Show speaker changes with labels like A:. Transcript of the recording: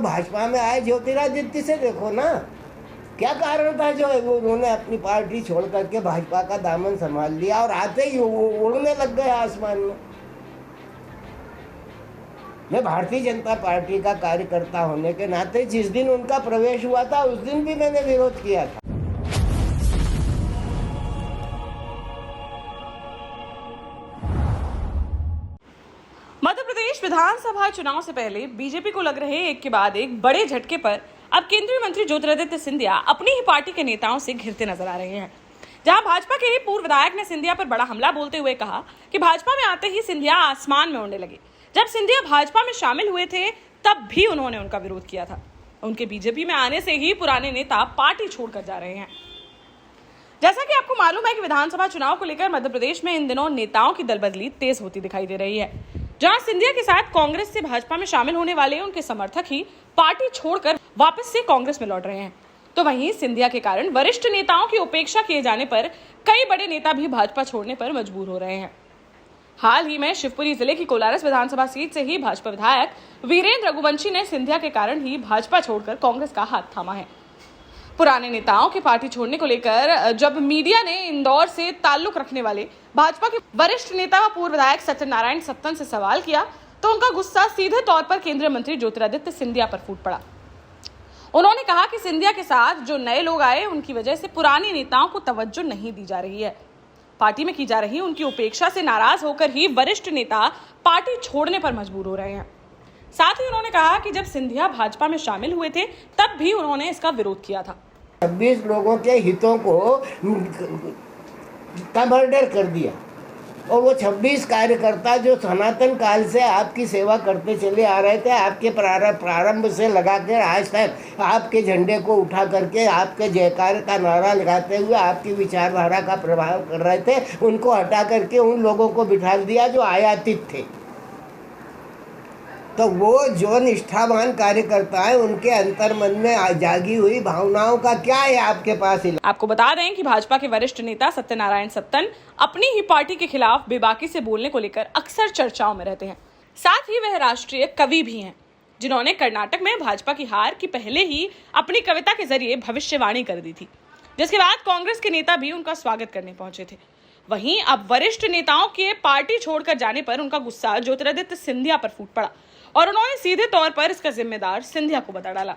A: भाजपा में आए ज्योतिरादित्य से देखो ना, क्या कारण था जो उन्होंने अपनी पार्टी छोड़ करके भाजपा का दामन संभाल लिया और आते ही उड़ने लग गए आसमान में। मैं भारतीय जनता पार्टी का कार्यकर्ता होने के नाते जिस दिन उनका प्रवेश हुआ था उस दिन भी मैंने विरोध किया था।
B: मध्य प्रदेश विधानसभा चुनाव से पहले बीजेपी को लग रहे एक के बाद एक बड़े झटके पर अब केंद्रीय मंत्री ज्योतिरादित्य सिंधिया अपनी ही पार्टी के नेताओं से घिरते नजर आ रहे हैं। जहां भाजपा के ही पूर्व विधायक ने सिंधिया पर बड़ा हमला बोलते हुए कहा कि भाजपा में आते ही सिंधिया आसमान में उड़ने लगे। जब सिंधिया भाजपा में शामिल हुए थे तब भी उन्होंने उनका विरोध किया था। उनके बीजेपी में आने से ही पुराने नेता पार्टी छोड़कर जा रहे हैं। जैसा कि आपको मालूम है कि विधानसभा चुनाव को लेकर मध्य प्रदेश में इन दिनों नेताओं की दलबदली तेज होती दिखाई दे रही है। जहां सिंधिया के साथ कांग्रेस से भाजपा में शामिल होने वाले उनके समर्थक ही पार्टी छोड़कर वापस से कांग्रेस में लौट रहे हैं, तो वहीं सिंधिया के कारण वरिष्ठ नेताओं की उपेक्षा किए जाने पर कई बड़े नेता भी भाजपा छोड़ने पर मजबूर हो रहे हैं। हाल ही में शिवपुरी जिले की कोलारस विधानसभा सीट से ही भाजपा विधायक वीरेंद्र रघुवंशी ने सिंधिया के कारण ही भाजपा छोड़कर कांग्रेस का हाथ थामा है। पुराने नेताओं के पार्टी छोड़ने को लेकर जब मीडिया ने इंदौर से ताल्लुक रखने वाले भाजपा के वरिष्ठ नेता व पूर्व विधायक सत्यनारायण सत्तन से सवाल किया तो उनका गुस्सा सीधे तौर पर केंद्रीय मंत्री ज्योतिरादित्य सिंधिया पर फूट पड़ा। उन्होंने कहा कि सिंधिया के साथ जो नए लोग आए उनकी वजह से पुराने नेताओं को तवज्जो नहीं दी जा रही है। पार्टी में की जा रही उनकी उपेक्षा से नाराज होकर ही वरिष्ठ नेता पार्टी छोड़ने पर मजबूर हो रहे हैं। साथ ही उन्होंने कहा कि जब सिंधिया भाजपा में शामिल हुए थे तब भी उन्होंने इसका विरोध किया था।
A: 26 लोगों के हितों को का मर्डर कर दिया और वो 26 कार्यकर्ता जो सनातन काल से आपकी सेवा करते चले आ रहे थे, आपके प्रारंभ से लगा कर आज तक आपके झंडे को उठा करके आपके जयकार का नारा लगाते हुए आपकी विचारधारा का प्रभाव कर रहे थे, उनको हटा करके उन लोगों को बिठा दिया जो आयातित थे। तो वो जो निष्ठावान कार्यकर्ता है उनके अंतर्मन में जागी हुई भावनाओं का क्या है आपके पास?
B: आपको बता दें कि भाजपा के वरिष्ठ नेता सत्यनारायण सत्तन अपनी ही पार्टी के खिलाफ बेबाकी से बोलने को लेकर अक्सर चर्चाओं में रहते हैं। साथ ही वह राष्ट्रीय कवि भी हैं, जिन्होंने कर्नाटक में भाजपा की हार की पहले ही अपनी कविता के जरिए भविष्यवाणी कर दी थी, जिसके बाद कांग्रेस के नेता भी उनका स्वागत करने पहुंचे थे। वहीं अब वरिष्ठ नेताओं के पार्टी छोड़कर जाने पर उनका गुस्सा ज्योतिरादित्य सिंधिया पर फूट पड़ा और उन्होंने सीधे तौर पर इसका जिम्मेदार सिंधिया को बता डाला।